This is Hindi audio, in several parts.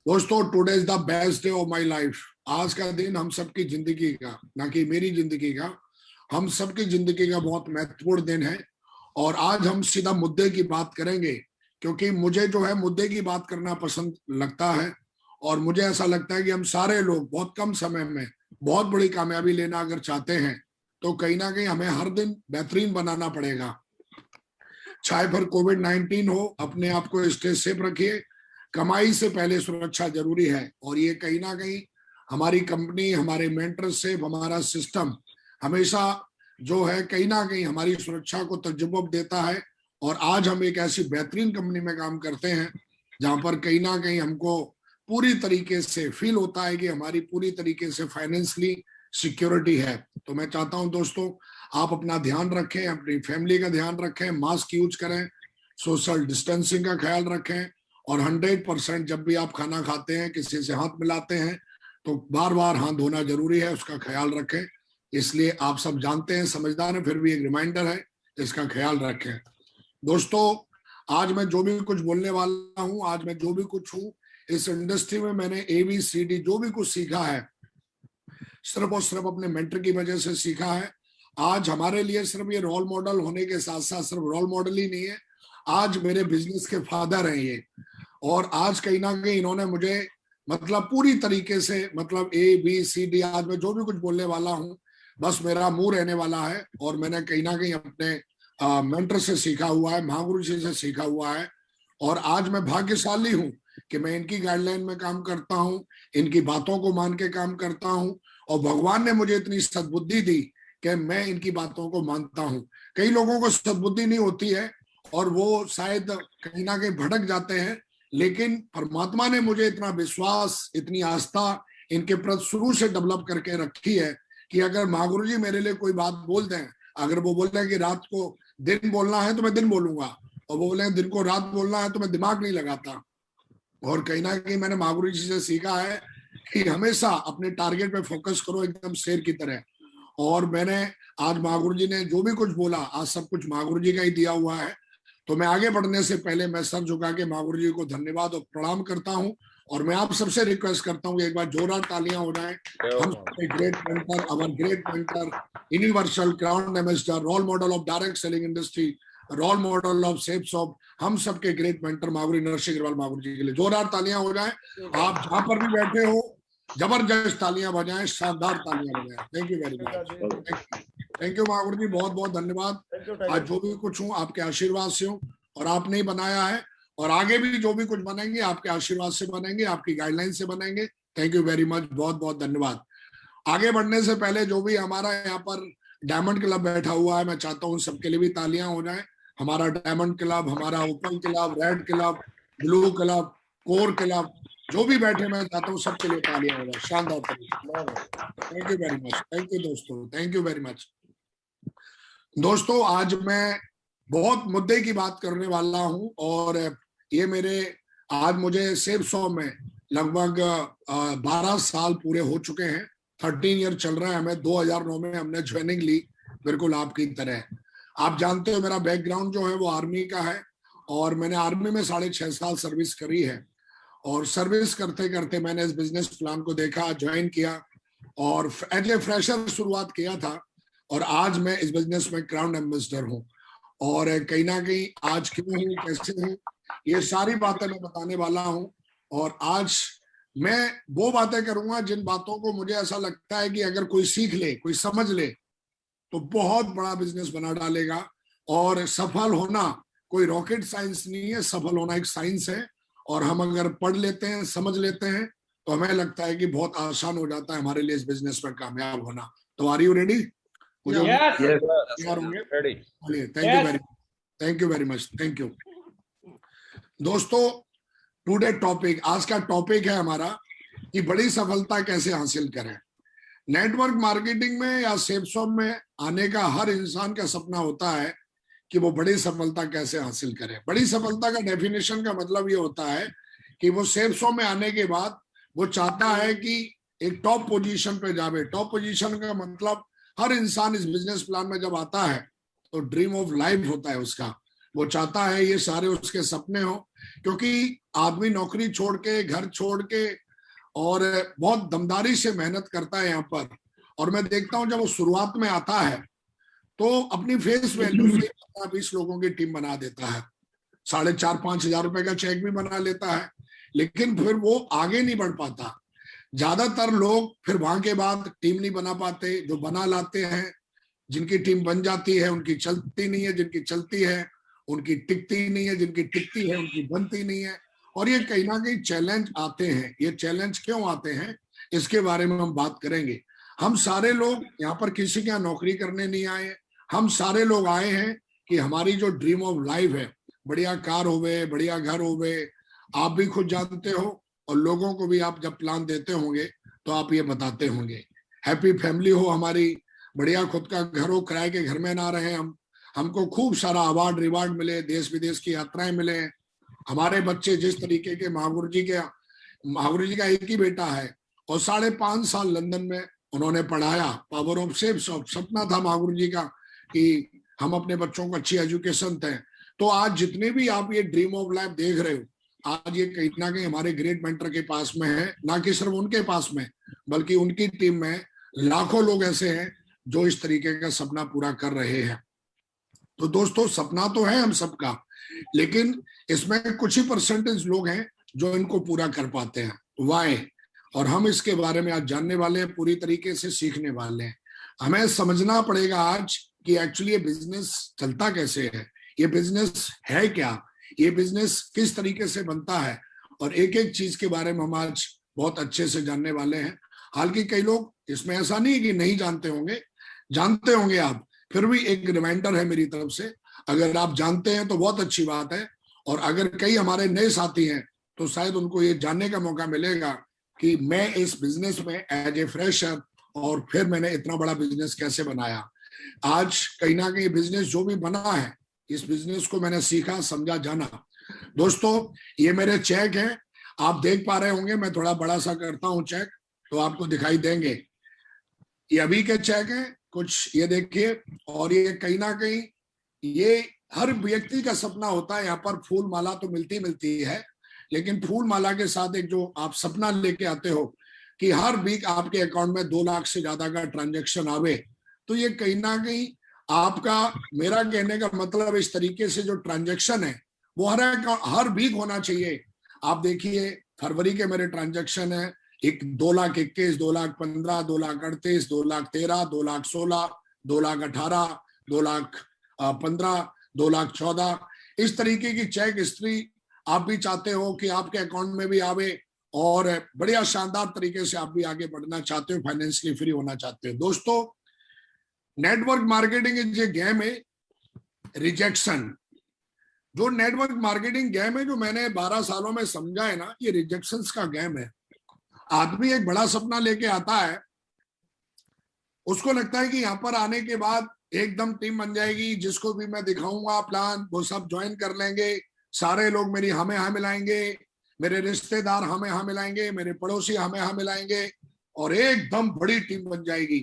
दोस्तों, today is the best day of my life. आज का दिन हम सबकी जिंदगी का, ना कि मेरी जिंदगी का, हम सबकी जिंदगी का बहुत महत्वपूर्ण दिन है। और आज हम सीधा मुद्दे की बात करेंगे, क्योंकि मुझे जो है मुद्दे की बात करना पसंद लगता है। और मुझे ऐसा लगता है कि हम सारे लोग बहुत कम समय में बहुत बड़ी कामयाबी लेना अगर चाहते हैं तो कहीं ना कहीं हमें हर दिन बेहतरीन बनाना पड़ेगा। चाहे फिर कोविड-19 हो, अपने आप को स्ट्रेस सेफ रखिए। कमाई से पहले सुरक्षा जरूरी है, और ये कहीं ना कहीं हमारी कंपनी, हमारे मेंटरशिप, हमारा सिस्टम हमेशा जो है कहीं ना कहीं हमारी सुरक्षा को तजुर्बा देता है। और आज हम एक ऐसी बेहतरीन कंपनी में काम करते हैं जहां पर कहीं ना कहीं हमको पूरी तरीके से फील होता है कि हमारी पूरी तरीके से फाइनेंशियली सिक्योरिटी है। तो मैं चाहता हूं दोस्तों, आप अपना ध्यान रखें, अपनी फैमिली का ध्यान रखें, मास्क यूज करें, सोशल डिस्टेंसिंग का ख्याल रखें। और 100% जब भी आप खाना खाते हैं, किसी से हाथ मिलाते हैं, तो बार बार हाथ धोना जरूरी है, उसका ख्याल रखें। इसलिए आप सब जानते हैं, समझदार हैं, फिर भी एक रिमाइंडर है, इसका ख्याल रखें। दोस्तों, आज मैं जो भी कुछ बोलने वाला हूं, आज मैं जो भी कुछ हूं, इस इंडस्ट्री में मैंने ABCD जो भी कुछ सीखा है सिर्फ और सिर्फ अपने मेंटर की वजह से सीखा है। आज हमारे लिए सिर्फ ये रोल मॉडल होने के साथ साथ सिर्फ रोल मॉडल ही नहीं है, आज मेरे बिजनेस के फादर हैं ये। और आज कहीं ना कहीं इन्होंने मुझे मतलब पूरी तरीके से मतलब ABCD, आज मैं जो भी कुछ बोलने वाला हूँ बस मेरा मुंह रहने वाला है। और मैंने कहीं ना कहीं अपने मेंटर से सीखा हुआ है, महागुरु जी से सीखा हुआ है। और आज मैं भाग्यशाली हूँ कि मैं इनकी गाइडलाइन में काम करता हूँ, इनकी बातों को मान के काम करता हूँ। और भगवान ने मुझे इतनी सद्बुद्धि दी कि मैं इनकी बातों को मानता हूँ। कई लोगों को सद्बुद्धि नहीं होती है और वो शायद कहीं ना कहीं भटक जाते हैं, लेकिन परमात्मा ने मुझे इतना विश्वास, इतनी आस्था इनके प्रति शुरू से डेवलप करके रखी है कि अगर महागुरु जी मेरे लिए कोई बात बोल दें, अगर वो बोल दें कि रात को दिन बोलना है तो मैं दिन बोलूंगा, और वो बोले दिन को रात बोलना है तो मैं दिमाग नहीं लगाता। और कहीं ना कहीं मैंने महागुरु जी से सीखा है कि हमेशा अपने टारगेट पे फोकस करो, एकदम शेर की तरह। और मैंने आज महागुरु जी ने जो भी कुछ बोला, आज सब कुछ महागुरु जी का ही दिया हुआ है। तो मैं आगे बढ़ने से पहले मैं सर झुका के महागुरु जी को धन्यवाद और प्रणाम करता हूँ। और मैं आप सबसे रिक्वेस्ट करता हूँ कि एक बार जोरदार तालियां हो जाए। हम great mentor, our great mentor, universal crown ambassador, role model of direct selling industry, role model of safe shop, हम सबके ग्रेट मेंटर महागुरु नरसिंह अग्रवाल महागुरु जी के लिए जोरदार तालियां हो जाए। आप जहां पर भी बैठे हो जबरदस्त तालियां बजाएं, शानदार तालियां बजाएं। Thank you very much. Thank you Mahaguru ji, बहुत बहुत धन्यवाद। आज जो भी कुछ हूँ आपके आशीर्वाद से हूँ, और आपने ही बनाया है, और आगे भी जो भी कुछ बनेंगे आपके आशीर्वाद से बनेंगे, आपकी गाइडलाइन से बनेंगे। थैंक यू वेरी मच, बहुत बहुत धन्यवाद। आगे बढ़ने से पहले जो भी हमारा यहाँ पर डायमंड क्लब बैठा हुआ है, मैं चाहता हूँ सबके लिए भी तालियां हो जाए। हमारा डायमंड क्लब, हमारा open club, red club, blue club, core club, जो भी बैठे मैं चाहता हूँ सबके लिए तालियां हो जाए शानदार तरीके। Thank you very much, thank you दोस्तों, थैंक यू वेरी मच। दोस्तों, आज मैं बहुत मुद्दे की बात करने वाला हूं, और ये मेरे आज मुझे सेफ शॉप में लगभग 12 साल पूरे हो चुके हैं। 13 ईयर चल रहा है हमें। 2009 में हमने ज्वाइनिंग ली, बिल्कुल आपकी तरह। आप जानते हो मेरा बैकग्राउंड जो है वो आर्मी का है, और मैंने आर्मी में 6.5 साल सर्विस करी है। और सर्विस करते करते मैंने इस बिजनेस प्लान को देखा, ज्वाइन किया, और एज ए फ्रेशर शुरुआत किया था। और आज मैं इस बिजनेस में क्राउन एम्बेसडर हूँ। और कहीं ना कहीं आज क्यों हूँ, कैसे हूँ, ये सारी बातें मैं बताने वाला हूँ। और आज मैं वो बातें करूंगा जिन बातों को मुझे ऐसा लगता है कि अगर कोई सीख ले, कोई समझ ले, तो बहुत बड़ा बिजनेस बना डालेगा। और सफल होना कोई रॉकेट साइंस नहीं है, सफल होना एक साइंस है। और हम अगर पढ़ लेते हैं, समझ लेते हैं, तो हमें लगता है कि बहुत आसान हो जाता है हमारे लिए इस बिजनेस में कामयाब होना। तो आर यू रेडी? तैयार होंगे? Thank you very much, thank you. दोस्तों, टुडे टॉपिक, आज का टॉपिक है हमारा कि बड़ी सफलता कैसे हासिल करें। नेटवर्क मार्केटिंग में या सेफ शॉप में आने का हर इंसान का सपना होता है कि वो बड़ी सफलता कैसे हासिल करे। बड़ी सफलता का डेफिनेशन का मतलब ये होता है कि वो सेफ शॉप में आने के बाद वो चाहता है कि एक टॉप पोजीशन पे जावे। टॉप पोजीशन का मतलब हर इंसान इस बिजनेस प्लान में जब आता है तो ड्रीम ऑफ लाइफ होता है उसका। वो चाहता है ये सारे उसके सपने हो क्योंकि आदमी नौकरी छोड़ के, घर छोड़ के और बहुत दमदारी से मेहनत करता है यहाँ पर। और मैं देखता हूँ जब वो शुरुआत में आता है तो अपनी फेस वैल्यू से 15-20 लोगों की टीम बना देता है, 4,500-5,000 रुपए का चेक भी बना लेता है, लेकिन फिर वो आगे नहीं बढ़ पाता। ज्यादातर लोग फिर वहां के बाद टीम नहीं बना पाते। जो बना लाते हैं, जिनकी टीम बन जाती है उनकी चलती नहीं है, जिनकी चलती है उनकी टिकती नहीं है, जिनकी टिकती है उनकी बनती नहीं है। और ये कहीं ना कहीं चैलेंज आते हैं। ये चैलेंज क्यों आते हैं, इसके बारे में हम बात करेंगे। हम सारे लोग यहाँ पर किसी के यहाँ नौकरी करने नहीं आए। हम सारे लोग आए हैं कि हमारी जो ड्रीम ऑफ लाइफ है, बढ़िया कार होवे, बढ़िया घर होवे, आप भी खुद जानते हो और लोगों को भी आप जब प्लान देते होंगे तो आप ये बताते होंगे। हैप्पी फैमिली हो हमारी, बढ़िया खुद का घर हो, किराए के घर में ना रहे हम, हमको खूब सारा अवार्ड रिवार्ड मिले, देश विदेश की यात्राएं मिले, हमारे बच्चे जिस तरीके के, महागुरु जी का एक ही बेटा है और 5.5 साल लंदन में उन्होंने पढ़ाया। पावर ऑफ सेव्स ऑफ सपना था महागुरु जी का कि हम अपने बच्चों को अच्छी एजुकेशन दें। तो आज जितने भी आप ये ड्रीम ऑफ लाइफ देख रहे हो, आज ये कहीं ना कहीं हमारे ग्रेट मेंटर के पास में है। ना कि सिर्फ उनके पास में, बल्कि उनकी टीम में लाखों लोग ऐसे हैं जो इस तरीके का सपना पूरा कर रहे हैं। तो दोस्तों, सपना तो है हम सबका, लेकिन इसमें कुछ ही परसेंटेज लोग हैं जो इनको पूरा कर पाते हैं। वाई? और हम इसके बारे में आज जानने वाले हैं, पूरी तरीके से सीखने वाले हैं। हमें समझना पड़ेगा आज कि एक्चुअली ये बिजनेस चलता कैसे है, ये बिजनेस है क्या, ये बिजनेस किस तरीके से बनता है, और एक एक चीज के बारे में हम आज बहुत अच्छे से जानने वाले हैं। हालांकि कई लोग इसमें ऐसा नहीं है कि नहीं जानते होंगे, जानते होंगे आप। फिर भी एक रिमाइंडर है मेरी तरफ से, अगर आप जानते हैं तो बहुत अच्छी बात है, और अगर कई हमारे नए साथी हैं तो शायद उनको ये जानने का मौका मिलेगा कि मैं इस बिजनेस में एज ए फ्रेशर और फिर मैंने इतना बड़ा बिजनेस कैसे बनाया। आज कहीं ना कहीं बिजनेस जो भी बना है, इस बिजनेस को मैंने सीखा, समझा, जाना। दोस्तों, ये मेरे चेक हैं, आप देख पा रहे होंगे। मैं थोड़ा बड़ा सा करता हूँ चेक तो आपको दिखाई देंगे। ये अभी के चेक हैं कुछ, ये देखिए। और ये कहीं ना कहीं ये हर व्यक्ति का सपना होता है। यहाँ पर फूल माला तो मिलती है, लेकिन फूल माला के साथ एक जो आप सपना लेके आते हो कि हर वीक आपके अकाउंट में 2 लाख से ज्यादा का ट्रांजैक्शन आवे, तो ये कहीं ना कहीं आपका, मेरा कहने का मतलब इस तरीके से जो ट्रांजैक्शन है वो हर वीक होना चाहिए। आप देखिए, फरवरी के मेरे ट्रांजैक्शन है 2,21,000, 2,15,000, 2,38,000, 2,13,000, 2,16,000, 2,18,000, 2,15,000, 2,14,000। इस तरीके की चेक हिस्ट्री आप भी चाहते हो कि आपके अकाउंट में भी आवे और बढ़िया शानदार तरीके से आप भी आगे बढ़ना चाहते हो, फाइनेंशियली फ्री होना चाहते हो। दोस्तों, network marketing is a game है रिजेक्शन। जो नेटवर्क मार्केटिंग गेम है, जो मैंने 12 सालों में समझा है ना, ये रिजेक्शंस का गेम है। आदमी एक बड़ा सपना लेके आता है, उसको लगता है कि यहाँ पर आने के बाद एकदम टीम बन जाएगी, जिसको भी मैं दिखाऊंगा प्लान वो सब ज्वाइन कर लेंगे, सारे लोग मेरी हमें हाँ मिलाएंगे, मेरे रिश्तेदार हमें हाँ मिलाएंगे, मेरे पड़ोसी हमें हाँ मिलाएंगे और एकदम बड़ी टीम बन जाएगी।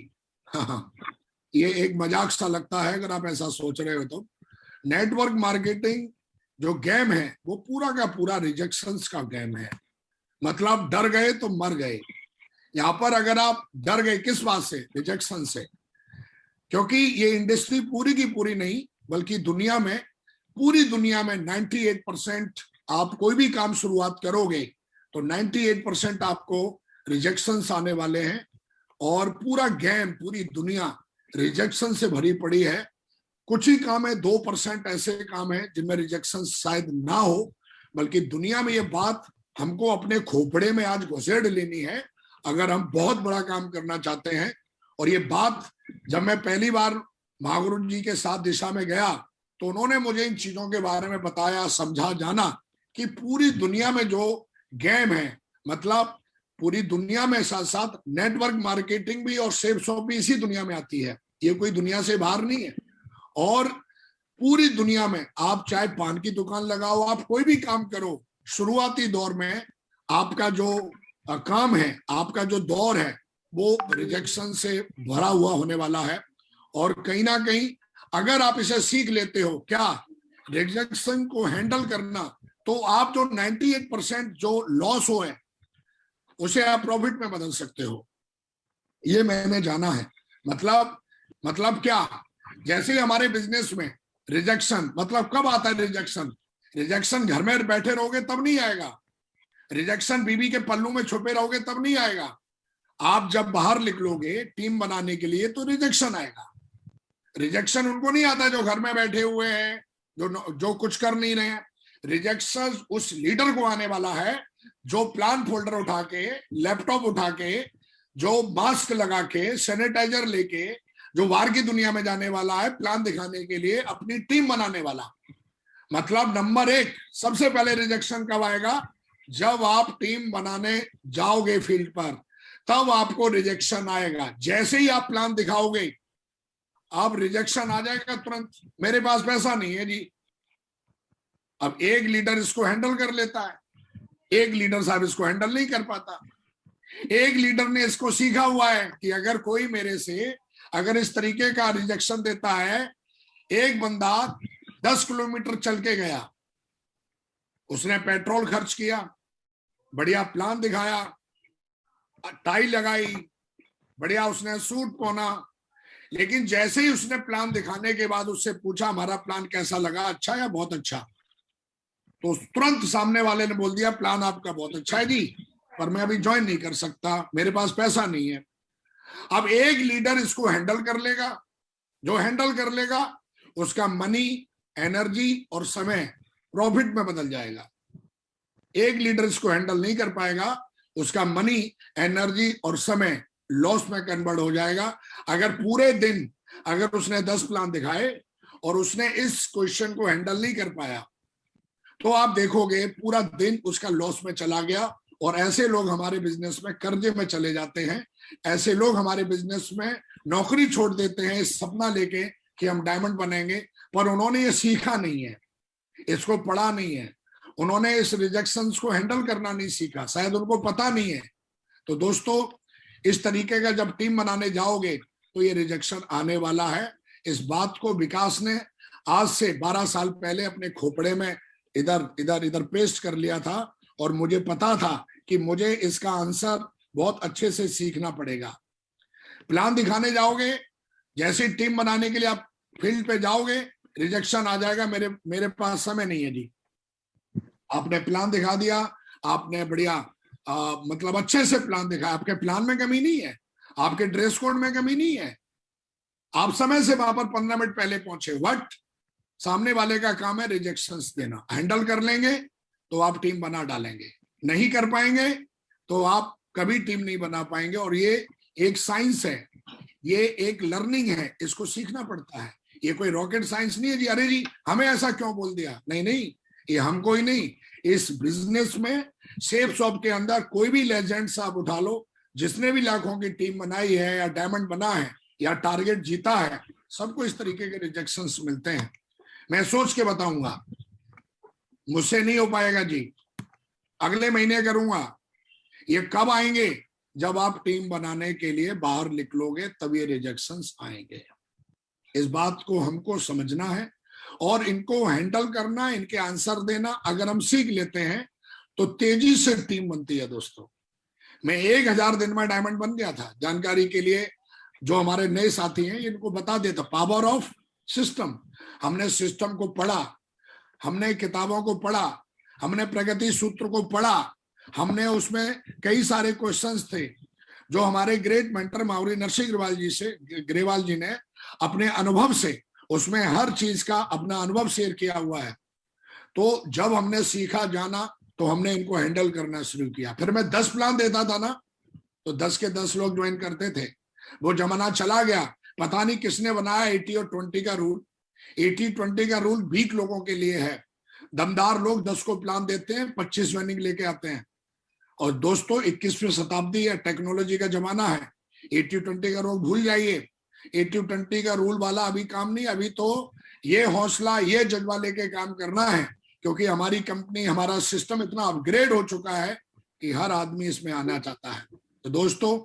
ये एक मजाक सा लगता है अगर आप ऐसा सोच रहे हो तो। नेटवर्क मार्केटिंग जो गेम है वो पूरा का पूरा रिजेक्शंस का गेम है। मतलब डर गए तो मर गए। यहाँ पर अगर आप डर गए किस बात से? रिजेक्शन से। क्योंकि ये इंडस्ट्री पूरी की पूरी नहीं, बल्कि दुनिया में, पूरी दुनिया में 98% आप कोई भी काम शुरुआत करोगे तो 98% आपको रिजेक्शंस आने वाले हैं। और पूरा गेम, पूरी दुनिया रिजेक्शन से भरी पड़ी है। कुछ ही काम है, 2% ऐसे काम है जिनमें रिजेक्शन शायद ना हो, बल्कि दुनिया में ये बात हमको अपने खोपड़े में आज घुसेड़ लेनी है अगर हम बहुत बड़ा काम करना चाहते हैं। और ये बात जब मैं पहली बार महागुरु जी के साथ दिशा में गया तो उन्होंने मुझे इन चीजों के बारे में बताया, समझा, जाना कि पूरी दुनिया में जो गेम है, मतलब पूरी दुनिया में साथ साथ नेटवर्क मार्केटिंग भी और सेल्स भी इसी दुनिया में आती है, ये कोई दुनिया से बाहर नहीं है। और पूरी दुनिया में आप चाहे पान की दुकान लगाओ, आप कोई भी काम करो, शुरुआती दौर में आपका जो काम है, आपका जो दौर है वो रिजेक्शन से भरा हुआ होने वाला है। और कहीं ना कहीं अगर आप इसे सीख लेते हो, क्या रिजेक्शन को हैंडल करना, तो आप जो 98% जो लॉस हो है उसे आप प्रॉफिट में बदल सकते हो। ये मैंने जाना है। मतलब क्या, जैसे ही हमारे बिजनेस में रिजेक्शन, मतलब कब आता है रिजेक्शन? रिजेक्शन घर में बैठे रहोगे तब नहीं आएगा, रिजेक्शन बीवी के पल्लू में छुपे रहोगे तब नहीं आएगा। आप जब बाहर निकलोगे टीम बनाने के लिए तो रिजेक्शन आएगा। रिजेक्शन उनको नहीं आता जो घर में बैठे हुए हैं, जो कुछ कर नहीं रहे हैं। रिजेक्शन उस लीडर को आने वाला है जो प्लान फोल्डर उठा के, लैपटॉप उठा के, जो मास्क लगा के, सैनिटाइजर लेके, जो बाहर की दुनिया में जाने वाला है प्लान दिखाने के लिए, अपनी टीम बनाने वाला। मतलब नंबर एक, सबसे पहले रिजेक्शन कब आएगा? जब आप टीम बनाने जाओगे फील्ड पर, तब आपको रिजेक्शन आएगा। जैसे ही आप प्लान दिखाओगे अब रिजेक्शन आ जाएगा तुरंत। मेरे पास पैसा नहीं है जी। अब एक लीडर इसको हैंडल कर लेता है, एक लीडर साहब इसको हैंडल नहीं कर पाता। एक लीडर ने इसको सीखा हुआ है कि अगर कोई मेरे से अगर इस तरीके का रिजेक्शन देता है, एक बंदा 10 किलोमीटर चल के गया, उसने पेट्रोल खर्च किया, बढ़िया प्लान दिखाया, टाई लगाई, बढ़िया उसने सूट पहना, लेकिन जैसे ही उसने प्लान दिखाने के बाद उससे पूछा हमारा प्लान कैसा लगा, अच्छा या बहुत अच्छा, तो तुरंत सामने वाले ने बोल दिया प्लान आपका बहुत अच्छा है जी, पर मैं अभी ज्वाइन नहीं कर सकता, मेरे पास पैसा नहीं है। अब एक लीडर इसको हैंडल कर लेगा, जो हैंडल कर लेगा उसका मनी, एनर्जी और समय प्रॉफिट में बदल जाएगा। एक लीडर इसको हैंडल नहीं कर पाएगा, उसका मनी, एनर्जी और समय लॉस में कन्वर्ट हो जाएगा। अगर पूरे दिन अगर उसने 10 प्लान दिखाए और उसने इस क्वेश्चन को हैंडल नहीं कर पाया, तो आप देखोगे पूरा दिन उसका लॉस में चला गया। और ऐसे लोग हमारे बिजनेस में कर्जे में चले जाते हैं, ऐसे लोग हमारे बिजनेस में नौकरी छोड़ देते हैं इस सपना लेके कि हम डायमंड बनेंगे, पर उन्होंने ये सीखा नहीं है, इसको पढ़ा नहीं है, उन्होंने इस रिजेक्शंस को हैंडल करना नहीं सीखा, शायद उनको पता नहीं है। तो दोस्तों, इस तरीके का जब टीम बनाने जाओगे तो ये रिजेक्शन आने वाला है। इस बात को विकास ने आज से 12 साल पहले अपने खोपड़े में इधर इधर इधर पेस्ट कर लिया था, और मुझे पता था कि मुझे इसका आंसर बहुत अच्छे से सीखना पड़ेगा। प्लान दिखाने जाओगे, जैसे टीम बनाने के लिए आप फील्ड पे जाओगे, रिजेक्शन आ जाएगा, मेरे पास समय नहीं है जी। आपने प्लान दिखा दिया, आपने बढ़िया मतलब अच्छे से प्लान दिखाया, आपके प्लान में कमी नहीं है, आपके ड्रेस कोड में कमी नहीं है, आप समय से वहां पर 15 मिनट पहले पहुंचे, वट सामने वाले का काम है रिजेक्शंस देना। हैंडल कर लेंगे तो आप टीम बना डालेंगे, नहीं कर पाएंगे तो आप कभी टीम नहीं बना पाएंगे। और ये एक साइंस है, ये एक लर्निंग है, इसको सीखना पड़ता है। ये कोई रॉकेट साइंस नहीं है जी, अरे जी हमें ऐसा क्यों बोल दिया, नहीं नहीं, ये हमको ही नहीं, इस बिजनेस में सेफ शॉप के अंदर कोई भी लेजेंड साहब उठा लो, जिसने भी लाखों की टीम बनाई है या डायमंड बना है या टारगेट जीता है, सबको इस तरीके के रिजेक्शंस मिलते हैं। मैं सोच के बताऊंगा, मुझसे नहीं हो पाएगा जी, अगले महीने करूंगा। ये कब आएंगे? जब आप टीम बनाने के लिए बाहर निकलोगे तब ये रिजेक्शंस आएंगे। इस बात को हमको समझना है और इनको हैंडल करना, इनके आंसर देना अगर हम सीख लेते हैं तो तेजी से टीम बनती है। दोस्तों, मैं 1000 दिन में डायमंड बन गया था। जानकारी के लिए जो हमारे नए साथी हैं इनको बता देता, पावर ऑफ सिस्टम। हमने सिस्टम को पढ़ा, हमने किताबों को पढ़ा, हमने प्रगति सूत्र को पढ़ा, हमने उसमें कई सारे क्वेश्चंस थे जो हमारे great mentor Maori Narasimha Grewal जी ने अपने अनुभव से उसमें हर चीज का अपना अनुभव शेयर किया हुआ है। तो जब हमने सीखा जाना तो हमने इनको हैंडल करना शुरू किया। फिर मैं 10 प्लान देता था ना, तो 10 के 10 लोग ज्वाइन करते थे। वो जमाना चला गया, पता नहीं किसने बनाया 80 और 20 का रूल। 80-20 का रूल वीक लोगों के लिए है। दमदार लोग 10 को प्लान देते हैं, 25 ज्वाइनिंग लेके आते हैं। और दोस्तों, 21वीं शताब्दी है, टेक्नोलॉजी का जमाना है। 80-20 का रूल भूल जाइए। 80-20 का रूल वाला अभी काम नहीं। अभी तो ये हौसला, ये जज्बा लेके काम करना है, क्योंकि हमारी कंपनी, हमारा सिस्टम इतना अपग्रेड हो चुका है कि हर आदमी इसमें आना चाहता है। तो दोस्तों,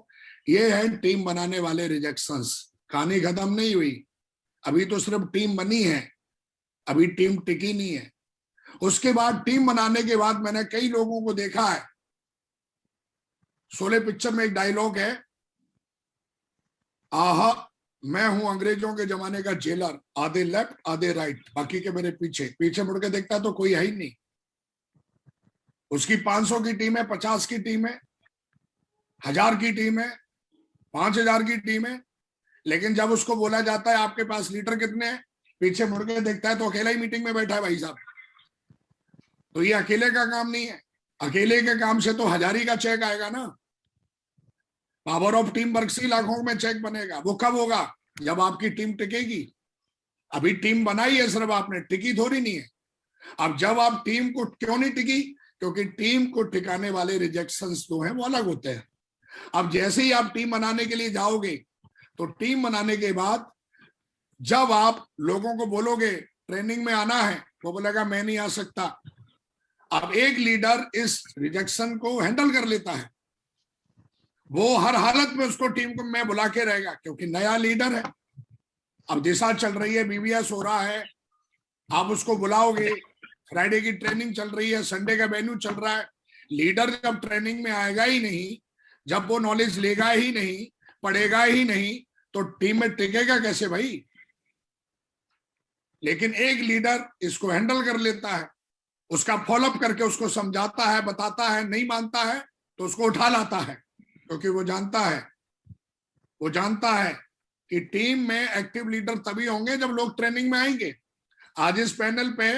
ये है टीम बनाने वाले रिजेक्शंस। कहानी खत्म नहीं हुई, अभी तो सिर्फ टीम बनी है, अभी टीम टिकी नहीं है। उसके बाद टीम बनाने के बाद मैंने कई लोगों को देखा है, शोले पिक्चर में एक डायलॉग है, आहा मैं हूं अंग्रेजों के जमाने का जेलर, आधे लेफ्ट आधे राइट, बाकी के मेरे पीछे। पीछे मुड़ के देखता तो कोई है ही नहीं। उसकी 500 की टीम है, 50 की टीम है, 1000 की टीम है, 5000 की टीम है, लेकिन जब उसको बोला जाता है आपके पास लीडर कितने हैं, पीछे मुड़ के देखता है तो अकेला ही मीटिंग में बैठा है भाई साहब। तो ये अकेले का काम नहीं है। अकेले के काम से तो 1000 का चेक आएगा ना। पावर ऑफ टीम वर्क से लाखों में चेक बनेगा। वो कब होगा? जब आपकी टीम टिकेगी। अभी टीम बनाई है सिर्फ आपने, टिकी थोड़ी नहीं है। अब जब आप टीम को, क्यों नहीं टिकी? क्योंकि टीम को टिकाने वाले रिजेक्शंस जो हैं वो अलग होते हैं। अब जैसे ही आप टीम बनाने के लिए जाओगे, तो टीम बनाने के बाद जब आप लोगों को बोलोगे ट्रेनिंग में आना है, वो बोलेगा मैं नहीं आ सकता। अब एक लीडर इस रिजेक्शन को हैंडल कर लेता है, वो हर हालत में उसको टीम को मैं बुला के रहेगा, क्योंकि नया लीडर है। अब दिशा चल रही है, बीबीएस हो रहा है, आप उसको बुलाओगे, फ्राइडे की ट्रेनिंग चल रही है, संडे का वेन्यू चल रहा है। लीडर जब ट्रेनिंग में आएगा ही नहीं, जब वो नॉलेज लेगा ही नहीं, पढ़ेगा ही नहीं, तो टीम में टिकेगा कैसे भाई? लेकिन एक लीडर इसको हैंडल कर लेता है, उसका फॉलोअप करके उसको समझाता है, बताता है, नहीं मानता है तो उसको उठा लाता है, क्योंकि वो जानता है कि टीम में एक्टिव लीडर तभी होंगे जब लोग ट्रेनिंग में आएंगे। आज इस पैनल पे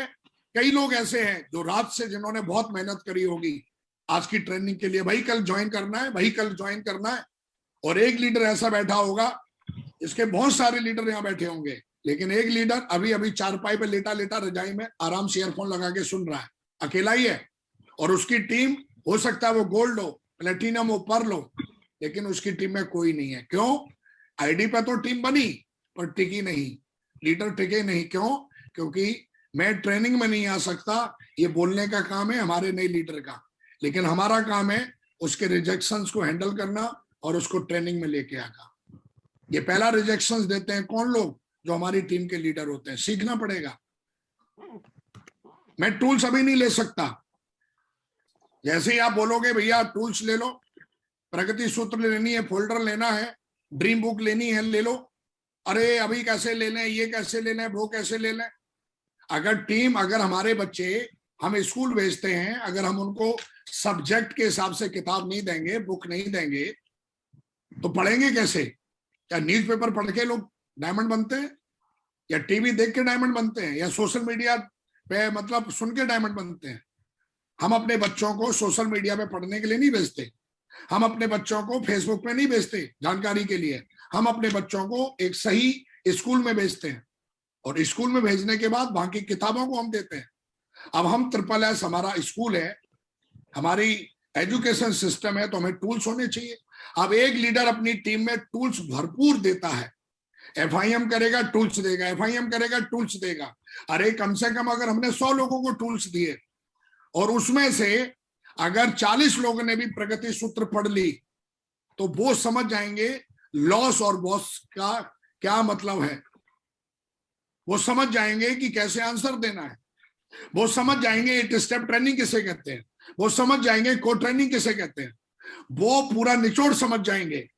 कई लोग ऐसे हैं जो रात से, जिन्होंने बहुत मेहनत करी होगी आज की ट्रेनिंग के लिए, भाई कल ज्वाइन करना है, भाई कल ज्वाइन करना है। और एक लीडर ऐसा बैठा होगा, इसके बहुत सारे लीडर यहाँ बैठे होंगे, लेकिन एक लीडर अभी अभी चारपाई पे लेटा लेटा रजाई में आराम से ईयरफोन लगा के सुन रहा है, अकेला ही है। और उसकी टीम, हो सकता है वो गोल्ड हो, प्लेटिनम हो, पर्ल हो, लेकिन उसकी टीम में कोई नहीं है। क्यों? आईडी पे तो टीम बनी पर टिकी नहीं, लीडर टिके नहीं। क्यों? क्योंकि मैं ट्रेनिंग में नहीं आ सकता, ये बोलने का काम है हमारे नए लीडर का, लेकिन हमारा काम है उसके रिजेक्शंस को हैंडल करना और उसको ट्रेनिंग में लेके आना। ये पहला रिजेक्शंस देते हैं कौन लोग? जो हमारी टीम के लीडर होते हैं। सीखना पड़ेगा। मैं टूल्स अभी नहीं ले सकता। जैसे ही आप बोलोगे भैया टूल्स ले लो, प्रगति सूत्र लेनी है, फोल्डर लेना है, ड्रीम बुक लेनी है, ले लो। अरे अभी कैसे ले लें, ये कैसे ले लें, वो कैसे ले लें? अगर हमारे बच्चे, हम स्कूल भेजते हैं, अगर हम उनको सब्जेक्ट के हिसाब से किताब नहीं देंगे, बुक नहीं देंगे, तो पढ़ेंगे कैसे? क्या न्यूज़पेपर पढ़ के लोग डायमंड बनते हैं, या टीवी देख के डायमंड बनते हैं, या सोशल मीडिया पे मतलब सुन के डायमंड बनते हैं? हम अपने बच्चों को सोशल मीडिया पे पढ़ने के लिए नहीं भेजते, हम अपने बच्चों को फेसबुक पे नहीं भेजते जानकारी के लिए, हम अपने बच्चों को एक सही स्कूल में भेजते हैं, और स्कूल में भेजने के बाद बाकी किताबों को हम देते हैं। अब हम ट्रिपल एस हमारा स्कूल है, हमारी एजुकेशन सिस्टम है, तो हमें टूल्स होने चाहिए। अब एक लीडर अपनी टीम में टूल्स भरपूर देता है, एफआईएम करेगा टूल्स देगा, एफआईएम करेगा टूल्स देगा। अरे कम से कम अगर हमने 100 लोगों को टूल्स दिए और उसमें से अगर 40 लोगों ने भी प्रगति सूत्र पढ़ ली, तो वो समझ जाएंगे लॉस और बॉस का क्या मतलब है, वो समझ जाएंगे कि कैसे आंसर देना है, वो समझ जाएंगे 8 स्टेप ट्रेनिंग किसे कहते हैं, वो समझ जाएंगे को ट्रेनिंग किसे कहते हैं, वो पूरा निचोड़ समझ जाएंगे।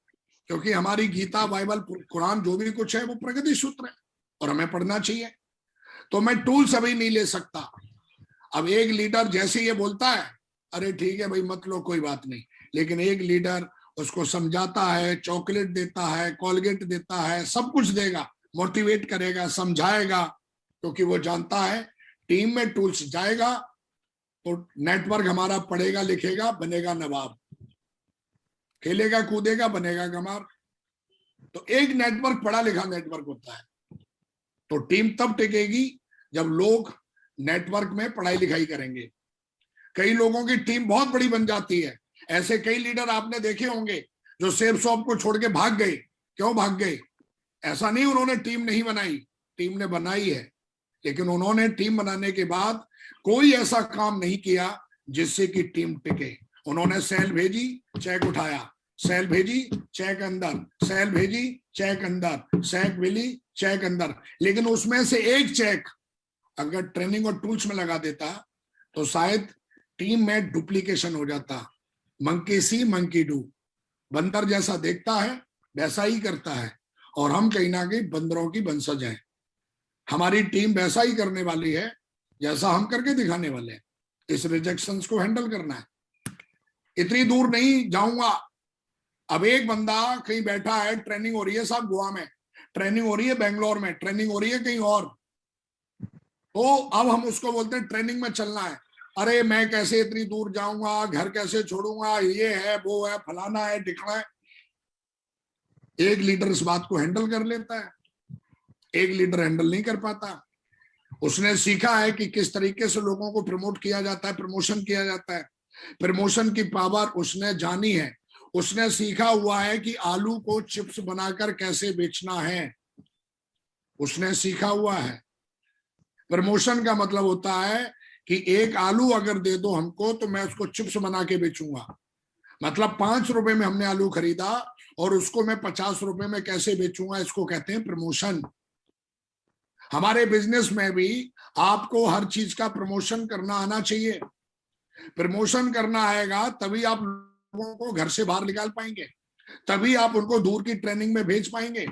क्योंकि हमारी गीता, बाइबल, कुरान जो भी कुछ है वो प्रगति सूत्र है और हमें पढ़ना चाहिए। तो मैं टूल्स अभी नहीं ले सकता। अब एक लीडर जैसे ये बोलता है, अरे ठीक है भाई मत लो, कोई बात नहीं, लेकिन एक लीडर उसको समझाता है, चॉकलेट देता है, कोलगेट देता है, सब कुछ देगा, मोटिवेट करेगा, समझाएगा, क्योंकि वो जानता है टीम में टूल्स जाएगा तो नेटवर्क हमारा पढ़ेगा लिखेगा, बनेगा नवाब, खेलेगा कूदेगा, बनेगा गमार। तो एक नेटवर्क पढ़ा लिखा नेटवर्क होता है। तो टीम तब टिकेगी जब लोग नेटवर्क में पढ़ाई लिखाई करेंगे। कई लोगों की टीम बहुत बड़ी बन जाती है, ऐसे कई लीडर आपने देखे होंगे जो सेब शॉप को छोड़ के भाग गए। क्यों भाग गए? ऐसा नहीं उन्होंने टीम नहीं बनाई, टीम ने बनाई है, लेकिन उन्होंने टीम बनाने के बाद कोई ऐसा काम नहीं किया जिससे कि टीम टिके। उन्होंने सेल भेजी, चेक उठाया, सेल भेजी, चेक अंदर, सेल भेजी, चेक अंदर, चेक मिली, चेक अंदर। लेकिन उसमें से एक चेक अगर ट्रेनिंग और टूल्स में लगा देता तो शायद टीम में डुप्लीकेशन हो जाता। मंकी सी मंकी डू, बंदर जैसा देखता है वैसा ही करता है, और हम कहीं ना कहीं बंदरों की वंशज हैं। हमारी टीम वैसा ही करने वाली है जैसा हम करके दिखाने वाले हैं। इस रिजेक्शन को हैंडल करना है। इतनी दूर नहीं जाऊंगा। अब एक बंदा कहीं बैठा है, ट्रेनिंग हो रही है साहब गोवा में, ट्रेनिंग हो रही है बेंगलोर में, ट्रेनिंग हो रही है कहीं और, तो अब हम उसको बोलते हैं ट्रेनिंग में चलना है। अरे मैं कैसे इतनी दूर जाऊंगा, घर कैसे छोड़ूंगा, ये है वो है फलाना है ढिकना है। एक लीडर इस बात को हैंडल कर लेता है, एक लीडर हैंडल नहीं कर पाता। उसने सीखा है कि किस तरीके से लोगों को प्रमोट किया जाता है, प्रमोशन किया जाता है। प्रमोशन की पावर उसने जानी है। उसने सीखा हुआ है कि आलू को चिप्स बनाकर कैसे बेचना है, उसने सीखा हुआ है। प्रमोशन का मतलब होता है कि एक आलू अगर दे दो हमको तो मैं उसको चिप्स बना के बेचूंगा। मतलब 5 रुपए में हमने आलू खरीदा और उसको मैं 50 रुपए में कैसे बेचूंगा, इसको कहते हैं प्रमोशन। हमारे बिजनेस में भी आपको हर चीज का प्रमोशन करना आना चाहिए। प्रमोशन करना आएगा तभी आप लोगों को घर से बाहर निकाल पाएंगे, तभी आप उनको दूर की ट्रेनिंग में भेज पाएंगे।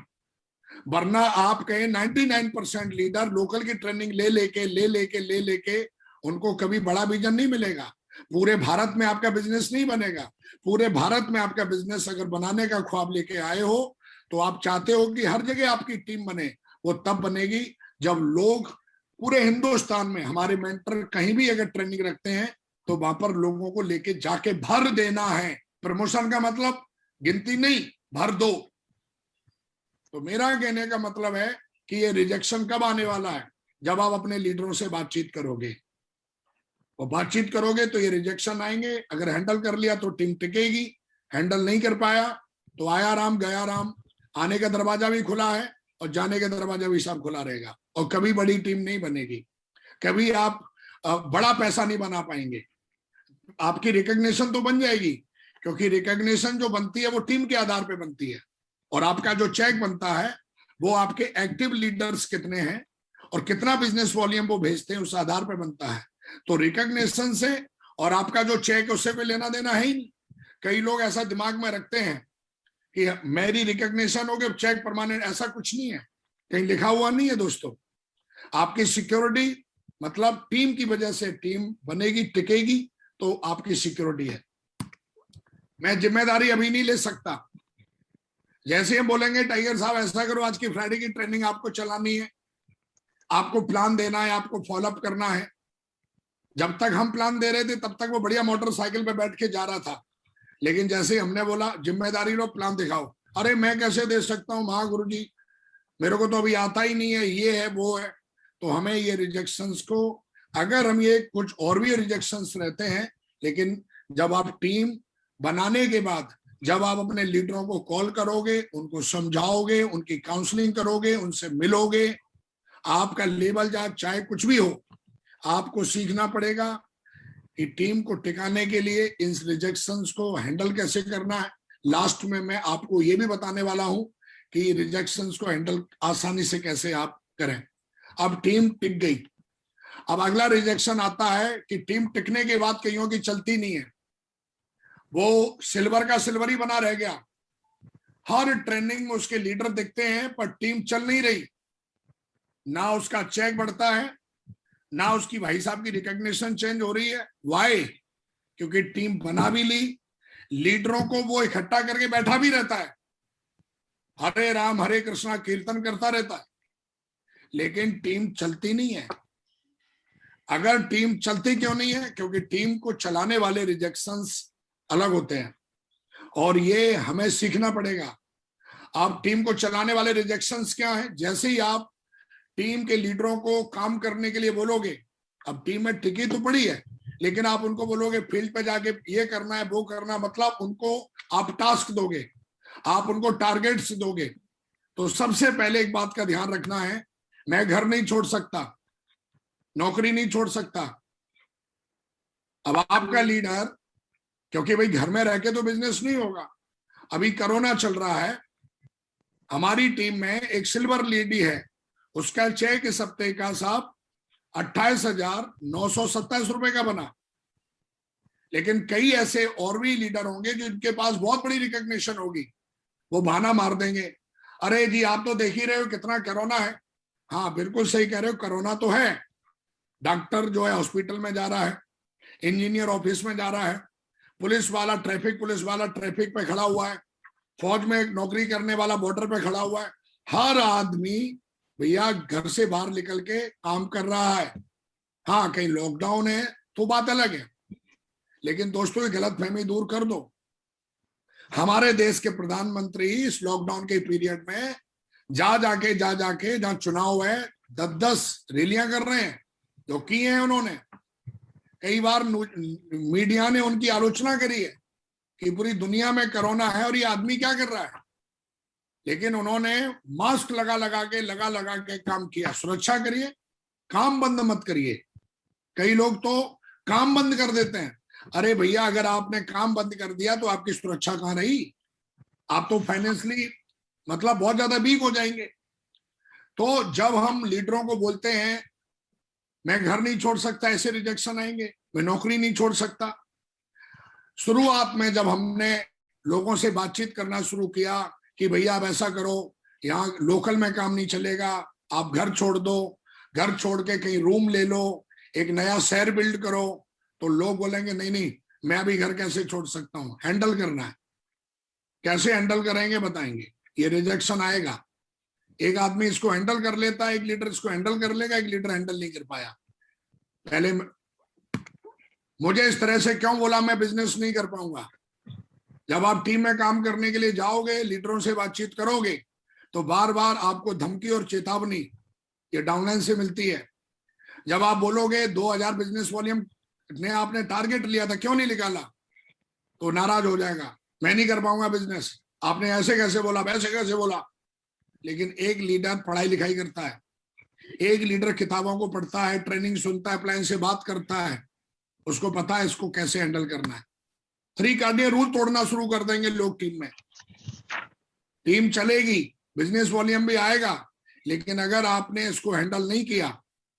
वरना आप कहें 99% लीडर लोकल की ट्रेनिंग ले लेके उनको कभी बड़ा विजन नहीं मिलेगा। पूरे भारत में आपका बिजनेस नहीं बनेगा। पूरे भारत में आपका बिजनेस अगर बनाने का ख्वाब लेके आए हो तो आप चाहते हो कि हर जगह आपकी टीम बने, वो तब बनेगी जब लोग पूरे हिंदुस्तान में, हमारे मेंटर कहीं भी अगर ट्रेनिंग रखते हैं तो वहां पर लोगों को लेके जाके भर देना है। प्रमोशन का मतलब गिनती नहीं, भर दो। तो मेरा कहने का मतलब है कि ये रिजेक्शन कब आने वाला है, जब आप अपने लीडरों से बातचीत करोगे। और बातचीत करोगे तो ये रिजेक्शन आएंगे। अगर हैंडल कर लिया तो टीम टिकेगी, हैंडल नहीं कर पाया तो आया राम गया राम। आने का दरवाजा भी खुला है और जाने का दरवाजा भी सब खुला रहेगा, और कभी बड़ी टीम नहीं बनेगी। कभी आप बड़ा पैसा नहीं बना पाएंगे। आपकी रिकॉग्निशन तो बन जाएगी, क्योंकि रिकॉग्निशन जो बनती है वो टीम के आधार पे बनती है। और आपका जो चेक बनता है वो आपके एक्टिव लीडर्स कितने हैं और कितना बिजनेस वॉल्यूम वो भेजते हैं उस आधार पे बनता है। तो रिकॉग्निशन से और आपका जो चेक है उससे कोई लेना देना है ही नहीं। कई लोग ऐसा दिमाग में रखते हैं कि मेरी रिकॉग्निशन हो गई चेक परमानेंट, ऐसा कुछ नहीं है, कहीं लिखा हुआ नहीं है दोस्तों। आपकी सिक्योरिटी मतलब टीम की वजह से टीम बनेगी टिकेगी तो आपकी सिक्योरिटी है। मैं जिम्मेदारी अभी नहीं ले सकता। जैसे हम बोलेंगे टाइगर साहब ऐसा करो, आज की फ्राइडे की ट्रेनिंग आपको चलानी है, आपको प्लान देना है, आपको फॉलोअप करना है। जब तक हम प्लान दे रहे थे तब तक वो बढ़िया मोटरसाइकिल पे बैठ के जा रहा था, लेकिन जैसे ही हमने बोला जिम्मेदारी लो, प्लान दिखाओ, अरे मैं कैसे दे सकता हूँ महागुरु जी, मेरे को तो अभी आता ही नहीं है, ये है वो है। तो हमें ये रिजेक्शंस को, अगर हम ये कुछ और भी रिजेक्शंस रहते हैं, लेकिन जब आप टीम बनाने के बाद जब आप अपने लीडरों को कॉल करोगे, उनको समझाओगे, उनकी काउंसलिंग करोगे, उनसे मिलोगे, आपका लेवल चाहे कुछ भी हो, आपको सीखना पड़ेगा कि टीम को टिकाने के लिए इन रिजेक्शंस को हैंडल कैसे करना है। लास्ट में मैं आपको ये भी बताने वाला हूं कि रिजेक्शंस को हैंडल आसानी से कैसे आप करें। अब टीम टिक गई, अब अगला रिजेक्शन आता है कि टीम टिकने के बाद कईयों की चलती नहीं है, वो सिल्वर का सिल्वर ही बना रह गया। हर ट्रेनिंग में उसके लीडर दिखते हैं पर टीम चल नहीं रही, ना उसका चेक बढ़ता है, ना उसकी भाई साहब की रिकॉग्निशन चेंज हो रही है। वाई? क्योंकि टीम बना भी ली, लीडरों को वो इकट्ठा करके बैठा भी रहता है, हरे राम हरे कृष्णा कीर्तन करता रहता है, लेकिन टीम चलती नहीं है। अगर टीम चलती क्यों नहीं है? क्योंकि टीम को चलाने वाले रिजेक्शंस अलग होते हैं, और ये हमें सीखना पड़ेगा। आप टीम को चलाने वाले रिजेक्शंस क्या है? जैसे ही आप टीम के लीडरों को काम करने के लिए बोलोगे, अब टीम में टिकी तो पड़ी है, लेकिन आप उनको बोलोगे फील्ड पे जाके ये करना है वो करना, मतलब उनको आप टास्क दोगे, आप उनको टारगेट्स दोगे। तो सबसे पहले एक बात का ध्यान रखना है, मैं घर नहीं छोड़ सकता, नौकरी नहीं छोड़ सकता। अब आपका लीडर, क्योंकि भाई घर में रह के तो बिजनेस नहीं होगा, अभी कोरोना चल रहा है, हमारी टीम में एक सिल्वर लेडी है, उसका चेक इस हफ्ते का साहब ₹28,927 का बना। लेकिन कई ऐसे और भी लीडर होंगे जिनके पास बहुत बड़ी रिकॉग्निशन होगी, वो बहाना मार देंगे, अरे जी आप तो देख ही रहे हो कितना कोरोना है। हाँ बिल्कुल सही कह रहे हो, कोरोना तो है। डॉक्टर जो है हॉस्पिटल में जा रहा है, इंजीनियर ऑफिस में जा रहा है, पुलिस वाला ट्रैफिक पे खड़ा हुआ है, फौज में नौकरी करने वाला बॉर्डर पे खड़ा हुआ है। हर आदमी भैया घर से बाहर निकल के काम कर रहा है। हाँ कहीं लॉकडाउन है तो बात अलग है, लेकिन दोस्तों ये गलतफहमी दूर कर दो। हमारे देश के प्रधानमंत्री इस लॉकडाउन के पीरियड में जा जाके जहां चुनाव है 10-10 रैलियां कर रहे हैं, जो की हैं उन्होंने। कई बार मीडिया ने उनकी आलोचना करी है कि पूरी दुनिया में कोरोना है और ये आदमी क्या कर रहा है, लेकिन उन्होंने मास्क लगा के काम किया। सुरक्षा करिए, काम बंद मत करिए। कई लोग तो काम बंद कर देते हैं। अरे भैया अगर आपने काम बंद कर दिया तो आपकी सुरक्षा कहां रही? आप तो फाइनेंशियली मतलब बहुत ज्यादा वीक हो जाएंगे। तो जब हम लीडरों को बोलते हैं मैं घर नहीं छोड़ सकता, ऐसे रिजेक्शन आएंगे, मैं नौकरी नहीं छोड़ सकता। शुरुआत में जब हमने लोगों से बातचीत करना शुरू किया कि भैया आप ऐसा करो, यहाँ लोकल में काम नहीं चलेगा, आप घर छोड़ दो, घर छोड़ के कहीं रूम ले लो, एक नया शहर बिल्ड करो, तो लोग बोलेंगे नहीं नहीं मैं अभी घर कैसे छोड़ सकता हूँ, हैंडल करना है। कैसे हैंडल करेंगे बताएंगे, ये रिजेक्शन आएगा। एक आदमी इसको हैंडल कर लेता है, एक लीडर इसको हैंडल कर लेगा, एक लीडर हैंडल नहीं कर पाया। पहले मुझे इस तरह से क्यों बोला मैं बिजनेस नहीं कर पाऊंगा। जब आप टीम में काम करने के लिए जाओगे, लीडरों से बातचीत करोगे, तो बार बार आपको धमकी और चेतावनी ये डाउनलाइन से मिलती है। जब आप बोलोगे 2000 बिजनेस वॉल्यूम ने आपने टारगेट लिया था क्यों नहीं निकाला, तो नाराज हो जाएगा, मैं नहीं कर पाऊंगा बिजनेस, आपने ऐसे कैसे बोला, वैसे कैसे बोला। लेकिन एक लीडर पढ़ाई लिखाई करता है, एक लीडर किताबों को पढ़ता है, ट्रेनिंग सुनता है, प्लान से बात करता है, उसको पता है इसको कैसे हैंडल करना है। 3 कार्डियन रूल तोड़ना शुरू कर देंगे लोग टीम में, टीम चलेगी, बिजनेस वॉल्यूम भी आएगा, लेकिन अगर आपने इसको हैंडल नहीं किया,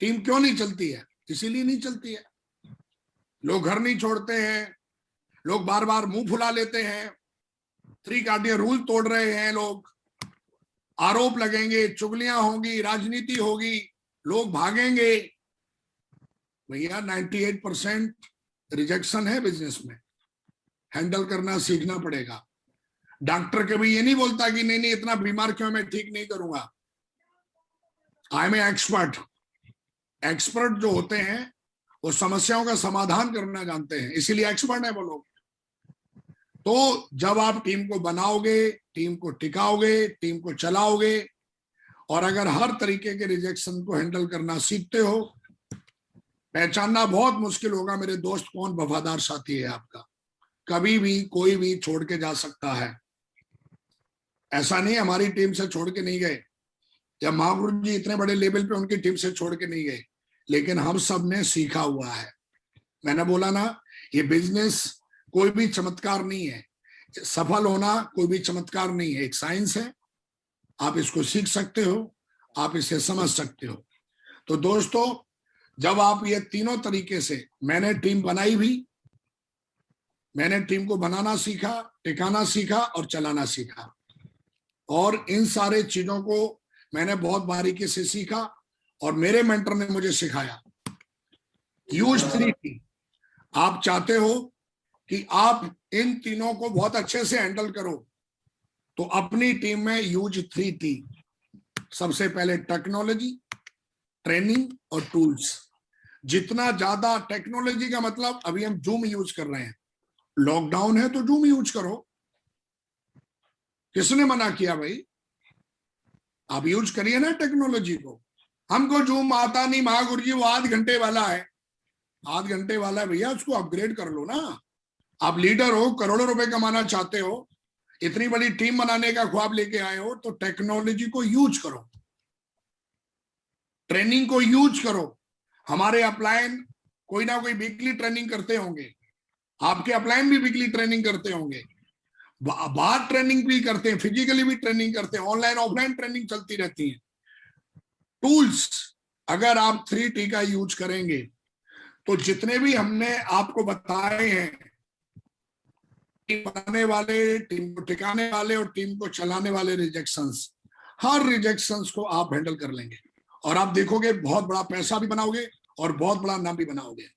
टीम क्यों नहीं चलती है? इसीलिए नहीं चलती है। लोग घर नहीं छोड़ते हैं, लोग बार बार मुंह फुला लेते हैं, 3 कार्डियन रूल तोड़ रहे हैं लोग, आरोप लगेंगे, चुगलियां होंगी, राजनीति होगी, लोग भागेंगे। भैया 98% रिजेक्शन है बिजनेस में, हैंडल करना सीखना पड़ेगा। डॉक्टर कभी ये नहीं बोलता कि नहीं नहीं इतना बीमार क्यों, मैं ठीक नहीं करूंगा। I am expert. एक्सपर्ट जो होते हैं वो समस्याओं का समाधान करना जानते हैं, इसीलिए एक्सपर्ट है वो लोग। तो जब आप टीम को बनाओगे, टीम को टिकाओगे, टीम को चलाओगे, और अगर हर तरीके के रिजेक्शन को हैंडल करना सीखते हो, पहचानना बहुत मुश्किल होगा मेरे दोस्त कौन वफादार साथी है आपका। कभी भी कोई भी छोड़ के जा सकता है। ऐसा नहीं हमारी टीम से छोड़ के नहीं गए, या महागुरु जी इतने बड़े लेवल पे उनकी टीम से छोड़ के नहीं गए, लेकिन हम सब ने सीखा हुआ है। मैंने बोला ना, ये बिजनेस कोई भी चमत्कार नहीं है, सफल होना कोई भी चमत्कार नहीं है, एक साइंस है। आप इसको सीख सकते हो, आप इसे समझ सकते हो। तो दोस्तों जब आप ये तीनों तरीके से, मैंने टीम बनाई भी, मैंने टीम को बनाना सीखा, टिकाना सीखा और चलाना सीखा, और इन सारे चीजों को मैंने बहुत बारीकी से सीखा और मेरे मेंटर ने मुझे सिखाया। Use 3T। आप चाहते हो कि आप इन तीनों को बहुत अच्छे से हैंडल करो, तो अपनी टीम में यूज 3T। सबसे पहले टेक्नोलॉजी, ट्रेनिंग और टूल्स। जितना ज्यादा टेक्नोलॉजी का मतलब, अभी हम जूम यूज कर रहे हैं, लॉकडाउन है तो जूम यूज करो, किसने मना किया भाई? आप यूज करिए ना टेक्नोलॉजी को। हमको जूम आता नहीं महागुरु जी, वो आध घंटे वाला है। आध घंटे वाला है भैया, उसको अपग्रेड कर लो ना। आप लीडर हो, करोड़ों रुपए कमाना चाहते हो, इतनी बड़ी टीम बनाने का ख्वाब लेके आए हो, तो टेक्नोलॉजी को यूज करो, ट्रेनिंग को यूज करो। हमारे अपलाइन कोई ना कोई वीकली ट्रेनिंग करते होंगे, आपके अपलाइन भी वीकली ट्रेनिंग करते होंगे, बाहर ट्रेनिंग भी करते हैं, फिजिकली भी ट्रेनिंग करते हैं, ऑनलाइन ऑफलाइन ट्रेनिंग चलती रहती है। टूल्स, अगर आप 3T का यूज करेंगे तो जितने भी हमने आपको बताए हैं, टीम बनाने वाले, टीम को टिकाने वाले और टीम को चलाने वाले रिजेक्शंस, हर रिजेक्शंस को आप हैंडल कर लेंगे और आप देखोगे बहुत बड़ा पैसा भी बनाओगे और बहुत बड़ा नाम भी बनाओगे।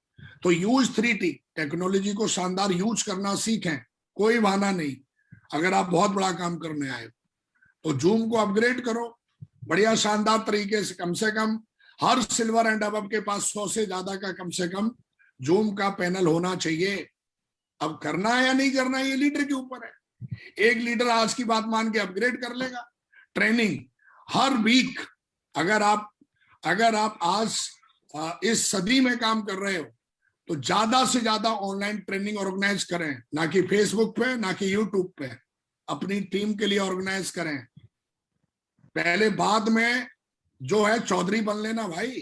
तो यूज 3T, टेक्नोलॉजी को शानदार यूज करना सीखें, कोई बहाना नहीं। अगर आप बहुत बड़ा काम करने आए तो जूम को अपग्रेड करो बढ़िया शानदार तरीके से कम हर सिल्वर एंड अबव के पास 100 से ज्यादा का कम से कम जूम का पैनल होना चाहिए। अब करना है या नहीं करना है ये लीडर के ऊपर है। एक लीडर आज की बात मान के अपग्रेड कर लेगा। ट्रेनिंग हर वीक, अगर आप आज इस सदी में काम कर रहे हो तो ज्यादा से ज्यादा ऑनलाइन ट्रेनिंग ऑर्गेनाइज करें, ना कि फेसबुक पे ना कि यूट्यूब पे। अपनी टीम के लिए ऑर्गेनाइज करें। पहले बाद में जो है चौधरी बन लेना भाई।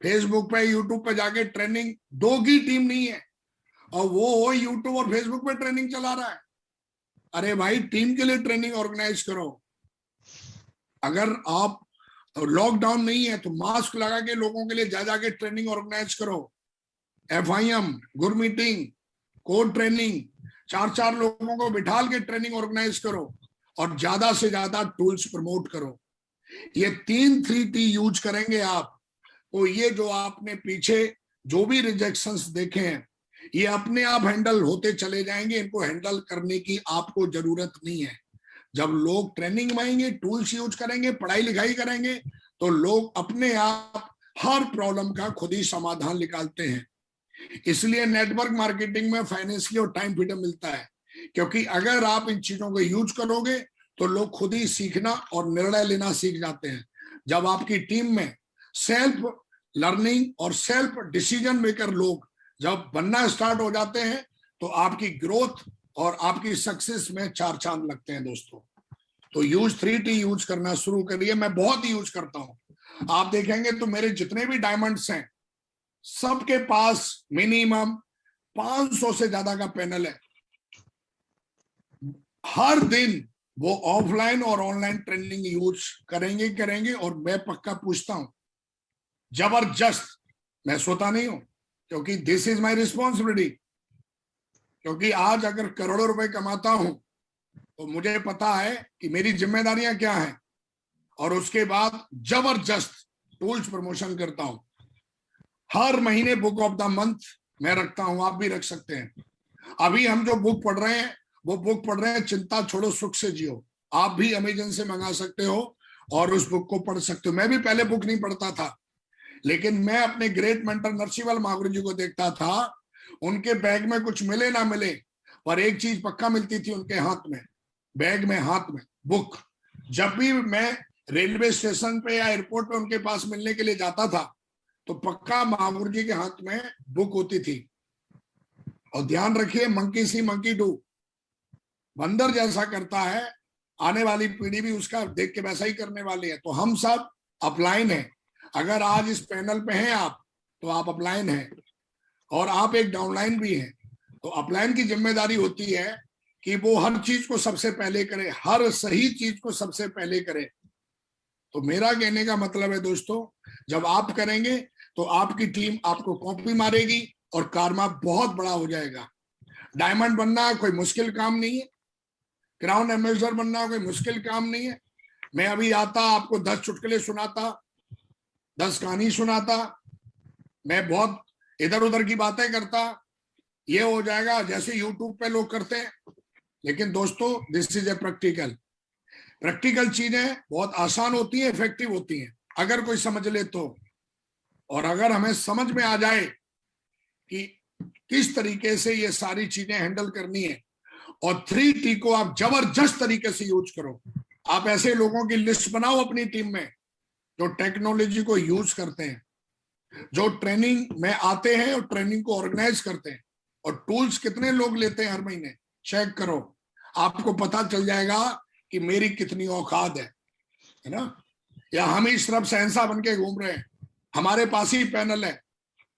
फेसबुक पे यूट्यूब पे जाके ट्रेनिंग दोगी टीम नहीं है और वो यूट्यूब और फेसबुक पे ट्रेनिंग चला रहा है। अरे भाई टीम के लिए ट्रेनिंग ऑर्गेनाइज करो। अगर आप लॉकडाउन नहीं है तो मास्क लगा के लोगों के लिए जा जाके ट्रेनिंग ऑर्गेनाइज करो। FIM, good meeting, code training, 4 लोगों को बिठाल के ट्रेनिंग ऑर्गेनाइज करो और ज्यादा से ज्यादा टूल्स प्रमोट करो। ये 3T यूज करेंगे आप तो ये जो आपने पीछे जो भी रिजेक्शंस देखे हैं ये अपने आप हैंडल होते चले जाएंगे। इनको हैंडल करने की आपको जरूरत नहीं है। जब लोग ट्रेनिंग में आएंगे, टूल्स यूज करेंगे, पढ़ाई लिखाई करेंगे तो लोग अपने आप हर प्रॉब्लम का खुद ही समाधान निकालते हैं। इसलिए नेटवर्क मार्केटिंग में फाइनेंशियल और टाइम फ्रीडम मिलता है, क्योंकि अगर आप इन चीजों को यूज करोगे तो लोग खुद ही सीखना और निर्णय लेना सीख जाते हैं। जब आपकी टीम में सेल्फ लर्निंग और सेल्फ डिसीजन मेकर लोग जब बनना स्टार्ट हो जाते हैं तो आपकी ग्रोथ और आपकी सक्सेस में 4 चांद लगते हैं दोस्तों। तो यूज 3T यूज करना शुरू करिए। मैं बहुत यूज करता हूं। आप देखेंगे तो मेरे जितने भी डायमंड्स हैं सबके पास मिनिमम 500 से ज्यादा का पैनल है। हर दिन वो ऑफलाइन और ऑनलाइन ट्रेनिंग यूज करेंगे और मैं पक्का पूछता हूं जबरदस्त। मैं सोता नहीं हूं क्योंकि दिस इज माय रिस्पॉन्सिबिलिटी। क्योंकि आज अगर करोड़ों रुपए कमाता हूं तो मुझे पता है कि मेरी जिम्मेदारियां क्या हैं और उसके बाद जबरदस्त टूल्स प्रमोशन करता हूं। हर महीने बुक ऑफ द मंथ मैं रखता हूं, आप भी रख सकते हैं। अभी हम जो बुक पढ़ रहे हैं वो बुक पढ़ रहे हैं चिंता छोड़ो सुख से जियो। आप भी अमेजन से मंगा सकते हो और उस बुक को पढ़ सकते हो। मैं भी पहले बुक नहीं पढ़ता था, लेकिन मैं अपने ग्रेट मेंटर नरसिंहवाल महागुरु जी को देखता था। उनके बैग में कुछ मिले ना मिले पर एक चीज पक्का मिलती थी उनके हाथ में, बैग में, हाथ में बुक। जब भी मैं रेलवे स्टेशन पे या एयरपोर्ट पे उनके पास मिलने के लिए जाता था तो पक्का महागुरु जी के हाथ में बुक होती थी। और ध्यान रखिए, मंकी सी मंकी डू, बंदर जैसा करता है आने वाली पीढ़ी भी उसका देख के वैसा ही करने वाली है। तो हम सब अपलाइन है। अगर आज इस पैनल पे हैं आप तो आप अपलाइन हैं और आप एक डाउनलाइन भी हैं। तो अपलाइन की जिम्मेदारी होती है कि वो हर चीज को सबसे पहले करे, हर सही चीज को सबसे पहले करे। तो मेरा कहने का मतलब है दोस्तों, जब आप करेंगे तो आपकी टीम आपको कॉपी मारेगी और कारमा बहुत बड़ा हो जाएगा। डायमंड बनना कोई मुश्किल काम नहीं है, क्राउन एम्बेसडर बनना कोई मुश्किल काम नहीं है। मैं अभी आता आपको 10 चुटकुले सुनाता, 10 कहानी सुनाता, मैं बहुत इधर उधर की बातें करता, ये हो जाएगा जैसे यूट्यूब पे लोग करते हैं। लेकिन दोस्तों दिस इज ए प्रैक्टिकल चीजें बहुत आसान होती है, इफेक्टिव होती हैं अगर कोई समझ ले तो। और अगर हमें समझ में आ जाए कि किस तरीके से ये सारी चीजें हैंडल करनी है और 3T को आप जबरदस्त तरीके से यूज करो। आप ऐसे लोगों की लिस्ट बनाओ अपनी टीम में जो टेक्नोलॉजी को यूज करते हैं, जो ट्रेनिंग में आते हैं और ट्रेनिंग को ऑर्गेनाइज करते हैं। और टूल्स कितने लोग लेते हैं हर महीने चेक करो, आपको पता चल जाएगा कि मेरी कितनी औकात है ना। या हम ही सिर्फ सहनसा बन के घूम रहे हैं। हमारे पास ही पैनल है,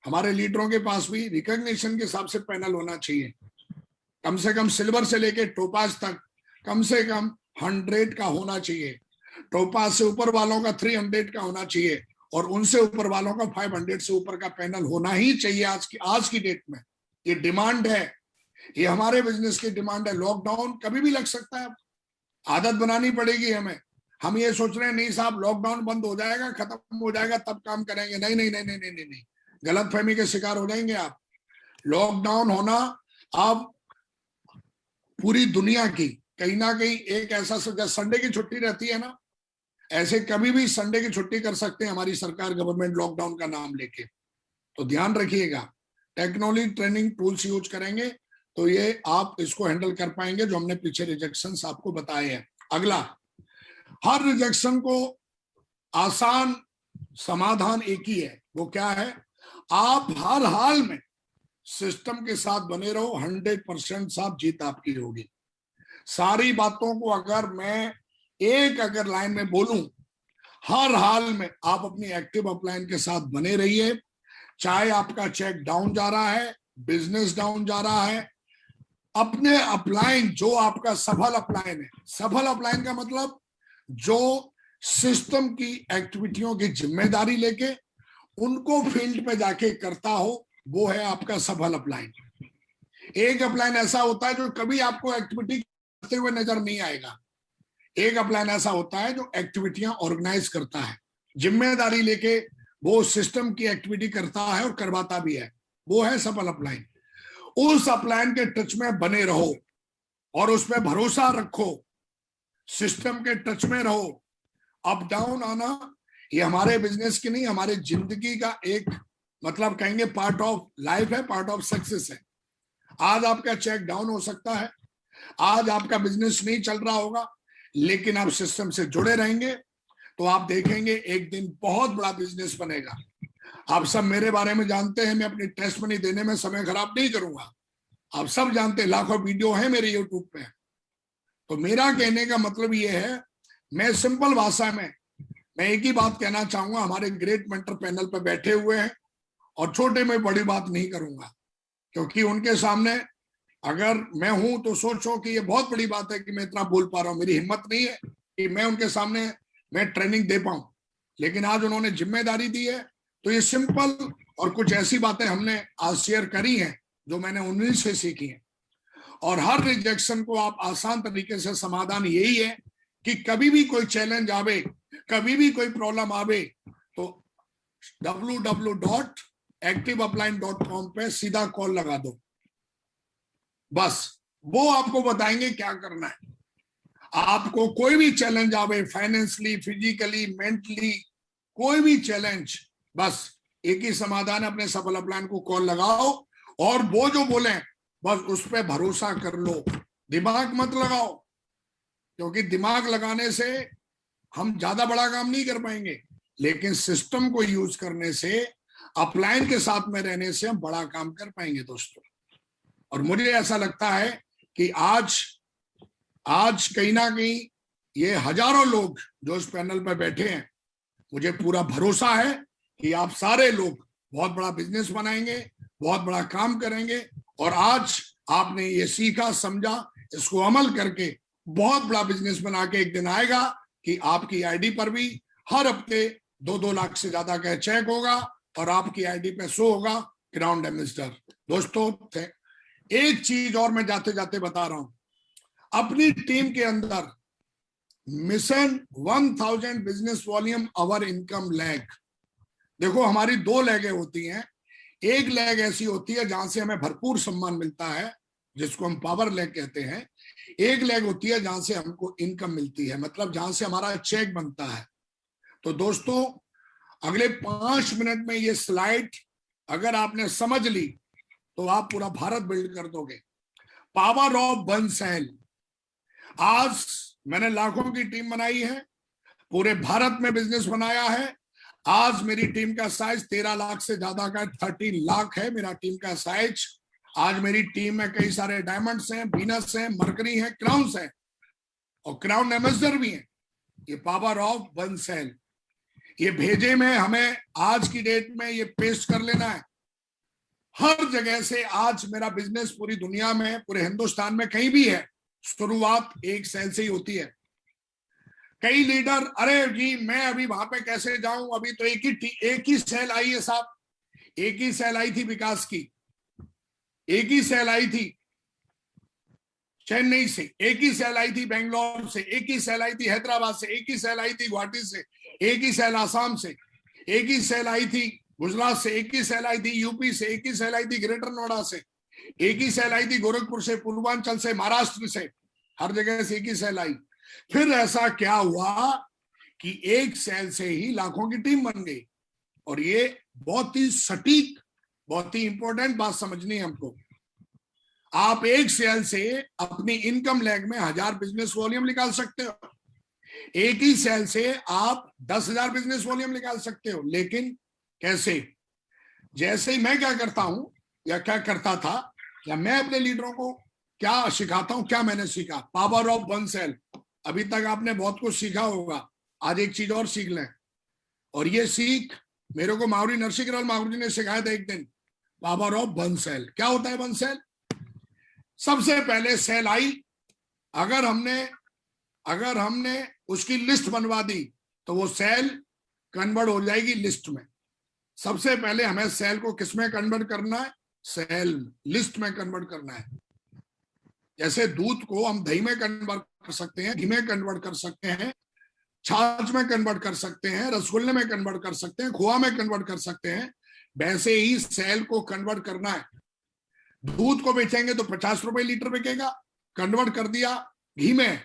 हमारे लीडरों के पास भी रिकॉग्निशन के हिसाब से पैनल होना चाहिए। कम से कम सिल्वर से लेके टोपाज तक कम से कम 100 का होना चाहिए। टोपाज से ऊपर वालों का 300 का होना चाहिए और उनसे ऊपर वालों का 500 से ऊपर का पैनल होना ही चाहिए आज की डेट में। ये डिमांड है, ये हमारे बिजनेस की डिमांड है। लॉकडाउन कभी भी लग सकता है, आदत बनानी पड़ेगी हमें। हम ये सोच रहे हैं नहीं साहब लॉकडाउन बंद हो जाएगा, खत्म हो जाएगा तब काम करेंगे, नहीं नहीं नहीं नहीं नहीं नहीं, नहीं। गलत फहमी के शिकार हो जाएंगे आप। लॉकडाउन होना आप पूरी दुनिया की कहीं ना कहीं एक ऐसा संडे की छुट्टी रहती है ना, ऐसे कभी भी संडे की छुट्टी कर सकते हैं हमारी सरकार, गवर्नमेंट, लॉकडाउन का नाम लेके। तो ध्यान रखिएगा, टेक्नोलॉजी ट्रेनिंग टूल्स यूज करेंगे तो ये आप इसको हैंडल कर पाएंगे, जो हमने पीछे रिजेक्शंस आपको बताए हैं। अगला, हर रिजेक्शन को आसान समाधान एक ही है, वो क्या है? आप हर हाल में सिस्टम के साथ बने रहो, 100% साथ जीत आपकी होगी। सारी बातों को अगर मैं अगर लाइन में बोलूं, हर हाल में आप अपनी एक्टिव अपलाइन के साथ बने रहिए। चाहे आपका चेक डाउन जा रहा है, बिजनेस डाउन जा रहा है, अपने अपलाइन जो आपका सफल अपलाइन है, सफल अपलाइन का मतलब जो सिस्टम की एक्टिविटियों की जिम्मेदारी लेके उनको फील्ड पे जाके करता हो, वो है आपका सफल अपलाइन। एक अपलाइन ऐसा होता है जो कभी आपको एक्टिविटी करते हुए नजर नहीं आएगा। एक अपलाइन ऐसा होता है जो एक्टिविटियां ऑर्गेनाइज करता है, जिम्मेदारी लेके वो सिस्टम की एक्टिविटी करता है और करवाता भी है, वो है सफल अपलाइन। उस अपलाइन के टच में बने रहो और उस पर भरोसा रखो, सिस्टम के टच में रहो। अप डाउन आना ये हमारे बिजनेस की नहीं, हमारे जिंदगी का एक मतलब कहेंगे पार्ट ऑफ लाइफ है, पार्ट ऑफ सक्सेस है। आज आपका चेक डाउन हो सकता है, आज आपका बिजनेस नहीं चल रहा होगा, लेकिन आप सिस्टम से जुड़े रहेंगे तो आप देखेंगे एक दिन बहुत बड़ा बिजनेस बनेगा। आप सब मेरे बारे में जानते हैं, मैं अपनी टेस्ट मनी देने में समय खराब नहीं करूंगा। आप सब जानते हैं, लाखों वीडियो है मेरे यूट्यूब पे। तो मेरा कहने का मतलब ये है, मैं सिंपल भाषा में मैं एक ही बात कहना चाहूंगा, हमारे ग्रेट मेंटर पैनल पे बैठे हुए हैं और छोटे में बड़ी बात नहीं करूंगा, क्योंकि उनके सामने अगर मैं हूं तो सोचो कि ये बहुत बड़ी बात है कि मैं इतना बोल पा रहा हूं। मेरी हिम्मत नहीं है कि मैं उनके सामने मैं ट्रेनिंग दे पाऊं, लेकिन आज उन्होंने जिम्मेदारी दी है तो ये सिंपल और कुछ ऐसी बातें हमने आज शेयर करी हैं जो मैंने उन्हीं से सीखी है। और हर रिजेक्शन को आप आसान तरीके से समाधान यही है कि कभी भी कोई चैलेंज आवे, कभी भी कोई प्रॉब्लम आवे तो www.activeupline.com पे सीधा कॉल लगा दो, बस वो आपको बताएंगे क्या करना है। आपको कोई भी चैलेंज आवे, फाइनेंशियली, फिजिकली, मेंटली, कोई भी चैलेंज, बस एक ही समाधान है, अपने सफल अपलाइन को कॉल लगाओ और वो जो बोले बस उस पर भरोसा कर लो, दिमाग मत लगाओ, क्योंकि दिमाग लगाने से हम ज्यादा बड़ा काम नहीं कर पाएंगे, लेकिन सिस्टम को यूज करने से, अपलाइन के साथ में रहने से हम बड़ा काम कर पाएंगे दोस्तों। और मुझे ऐसा लगता है कि आज कहीं ना कहीं ये हजारों लोग जो इस पैनल पर बैठे हैं, मुझे पूरा भरोसा है कि आप सारे लोग बहुत बड़ा बिजनेस बनाएंगे, बहुत बड़ा काम करेंगे। और आज आपने ये सीखा, समझा, इसको अमल करके बहुत बड़ा बिजनेस बना के एक दिन आएगा कि आपकी आईडी पर भी हर हफ्ते 2-2 लाख से ज्यादा का चेक होगा और आपकी आईडी पे शो होगा क्राउन एम्बेसडर। दोस्तों एक चीज और मैं जाते जाते बता रहा हूं, अपनी टीम के अंदर मिशन 1000 बिजनेस वॉल्यूम अवर इनकम लैग। देखो हमारी 2 लैगें होती हैं, एक लैग ऐसी होती है जहां से हमें भरपूर सम्मान मिलता है, जिसको हम पावर लैग कहते हैं। एक लैग होती है जहां से हमको इनकम मिलती है, मतलब जहां से हमारा चेक बनता है। तो दोस्तों अगले 5 मिनट में ये स्लाइड अगर आपने समझ ली तो आप पूरा भारत बिल्ड कर दोगे। Power of one sale. आज मैंने लाखों की टीम बनाई है, पूरे भारत में बिजनेस बनाया है। आज मेरी टीम का साइज 13 लाख से ज्यादा का 13 लाख है मेरा टीम का साइज। आज मेरी टीम में कई सारे डायमंड्स हैं, वीनस हैं, मरकरी हैं, क्राउन्स हैं और क्राउन एम्बेसडर भी हैं। ये पावर ऑफ वन सेल, ये भेजे में हमें आज की डेट में ये पेस्ट कर लेना है। हर जगह से आज मेरा बिजनेस पूरी दुनिया में, पूरे हिंदुस्तान में कहीं भी है, शुरुआत एक सेल से ही होती है। कई लीडर, अरे जी मैं अभी वहां पे कैसे जाऊं, अभी तो एक ही सेल आई है साहब, एक ही सेल आई थी विकास की, एक ही सेल आई थी चेन्नई से, एक ही सेल आई थी बेंगलोर से, एक ही सेल आई थी हैदराबाद से, एक ही सेल आई थी गुवाहाटी से, एक ही सेल आसाम से, एक ही सेल आई थी गुजरात से, एक ही सेल आई थी यूपी से, एक ही सेल आई थी ग्रेटर नोएडा से, एक ही सेल आई थी गोरखपुर से, पूर्वांचल से, महाराष्ट्र से, हर जगह से एक ही सेल आई। फिर ऐसा क्या हुआ कि एक सेल से ही लाखों की टीम बन गई। और ये बहुत ही सटीक, बहुत ही इंपॉर्टेंट बात समझनी है हमको। आप एक सेल से अपनी इनकम लेग में 1000 बिजनेस वॉल्यूम निकाल सकते हो, एक ही सेल से आप 10,000 बिजनेस वॉल्यूम निकाल सकते हो। लेकिन कैसे? जैसे ही मैं क्या करता हूं या क्या करता था, या मैं अपने लीडरों को क्या सिखाता हूं, क्या मैंने सीखा, पावर ऑफ वन सेल। अभी तक आपने बहुत कुछ सीखा होगा, आज एक चीज और सीख लें। और ये सीख मेरे को माउरी नरसिंह माउरी जी ने सिखाया था एक दिन, पावर ऑफ वन सेल। क्या होता है वन सेल? सबसे पहले सेल आई, अगर हमने उसकी लिस्ट बनवा दी तो वो सेल कन्वर्ट हो जाएगी लिस्ट में। सबसे पहले हमें सेल को किस में कन्वर्ट करना है? सेल लिस्ट में कन्वर्ट करना है। जैसे दूध को हम दही में कन्वर्ट कर सकते हैं, घी में कन्वर्ट कर सकते हैं, छाछ में कन्वर्ट कर सकते हैं, रसगुल्ले में कन्वर्ट कर सकते हैं, खोआ में कन्वर्ट कर सकते हैं, वैसे ही सेल को कन्वर्ट करना है। दूध को बेचेंगे तो 50 रुपए लीटर बिकेगा, कन्वर्ट कर दिया घी में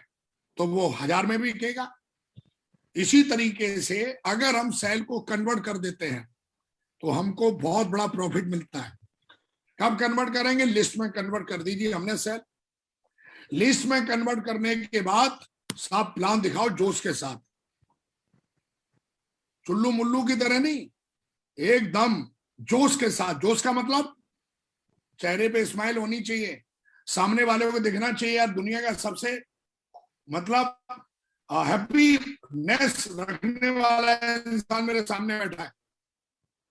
तो वो 1000 में भी बिकेगा। इसी तरीके से अगर हम सेल को कन्वर्ट कर देते हैं तो हमको बहुत बड़ा प्रॉफिट मिलता है। कब कन्वर्ट करेंगे? लिस्ट में कन्वर्ट कर दीजिए हमने सेल। लिस्ट में कन्वर्ट करने के बाद साफ प्लान दिखाओ जोश के साथ, चुल्लू मुल्लू की तरह नहीं, एकदम जोश के साथ। जोश का मतलब चेहरे पे स्माइल होनी चाहिए, सामने वाले को दिखना चाहिए यार दुनिया का सबसे मतलब हैप्पीनेस रखने वाला इंसान मेरे सामने बैठा है।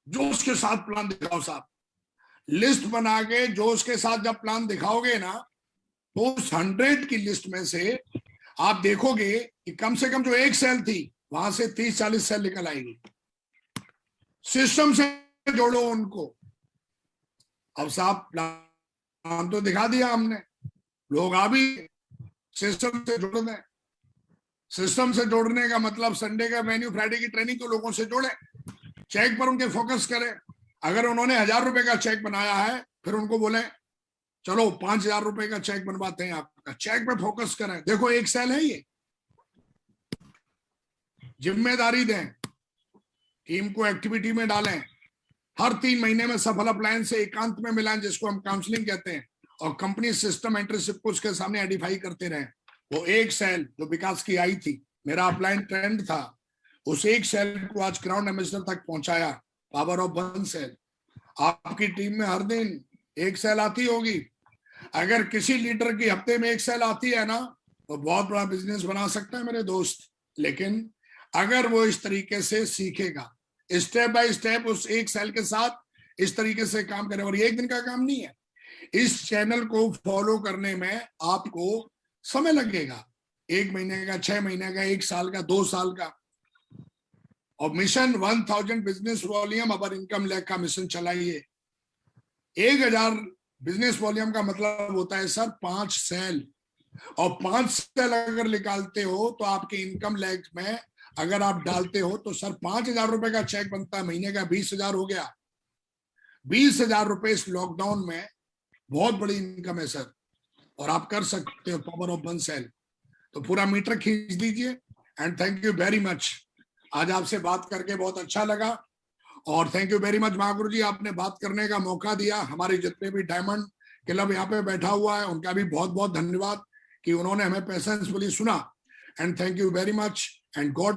जोश के साथ प्लान दिखाओ साहब। लिस्ट बना के जोश के साथ जब प्लान दिखाओगे ना, तो उस 100 की लिस्ट में से आप देखोगे कि कम से कम जो एक सेल थी वहां से 30-40 सेल निकल आएगी। सिस्टम से जोड़ो उनको। अब साहब प्लान तो दिखा दिया हमने, लोग आ भी सिस्टम से जोड़ दें। सिस्टम से जोड़ने का मतलब संडे का मेन्यू, फ्राइडे की ट्रेनिंग को लोगों से जोड़े, चेक पर उनके फोकस करें। अगर उन्होंने 1000 रुपए का चेक बनाया है, फिर उनको बोले चलो 5000 रुपए का चेक बनवाते हैं आपका, चेक पे फोकस करें। देखो एक सेल है ये, जिम्मेदारी दें, टीम को एक्टिविटी में डालें, हर 3 महीने में सफल अपलायन से एकांत में मिलाएं, जिसको हम काउंसलिंग कहते हैं, और कंपनी सिस्टम एंटरशिप को उसके सामने आइडेंटिफाई करते रहें। वो एक सेल जो विकास की आई थी, मेरा अपलाइन ट्रेंड था, उस एक सेल को आज ग्राउंड एम्बेसडर तक पहुंचाया। Power of one sale. आपकी टीम में हर दिन एक सेल आती होगी। अगर किसी लीडर की हफ्ते में एक सेल आती है ना, तो बहुत बड़ा बिजनेस बना सकता है मेरे दोस्त। लेकिन अगर वो इस तरीके से सीखेगा, स्टेप बाय स्टेप उस एक सेल के साथ इस तरीके से काम करे, और ये एक दिन का काम नहीं है। इस चैनल को फॉलो करने में आपको समय लगेगा, 1 महीने का, 6 महीने का, 1 साल का, 2 साल का। और मिशन 1000 बिजनेस वॉल्यूम अवर इनकम लेग का मिशन चलाइए। 1000 बिजनेस वॉल्यूम का मतलब होता है सर 5 सेल, और 5 सेल अगर निकालते हो तो आपके इनकम लेग में अगर आप डालते हो तो सर 5000 रुपए का चेक बनता है, महीने का 20,000 हो गया। 20,000 रुपए इस लॉकडाउन में बहुत बड़ी इनकम है सर, और आप कर सकते हो पावर ऑफ वन सेल। तो पूरा मीटर खींच दीजिए। And thank you very much. आज आपसे बात करके बहुत अच्छा लगा, और thank you very much Mahaguru जी, आपने बात करने का मौका दिया। हमारे जितने भी डायमंड क्लब यहाँ पे बैठा हुआ है, उनका भी बहुत बहुत धन्यवाद कि उन्होंने हमें पेशेंसफुली सुना। And thank you very much, and God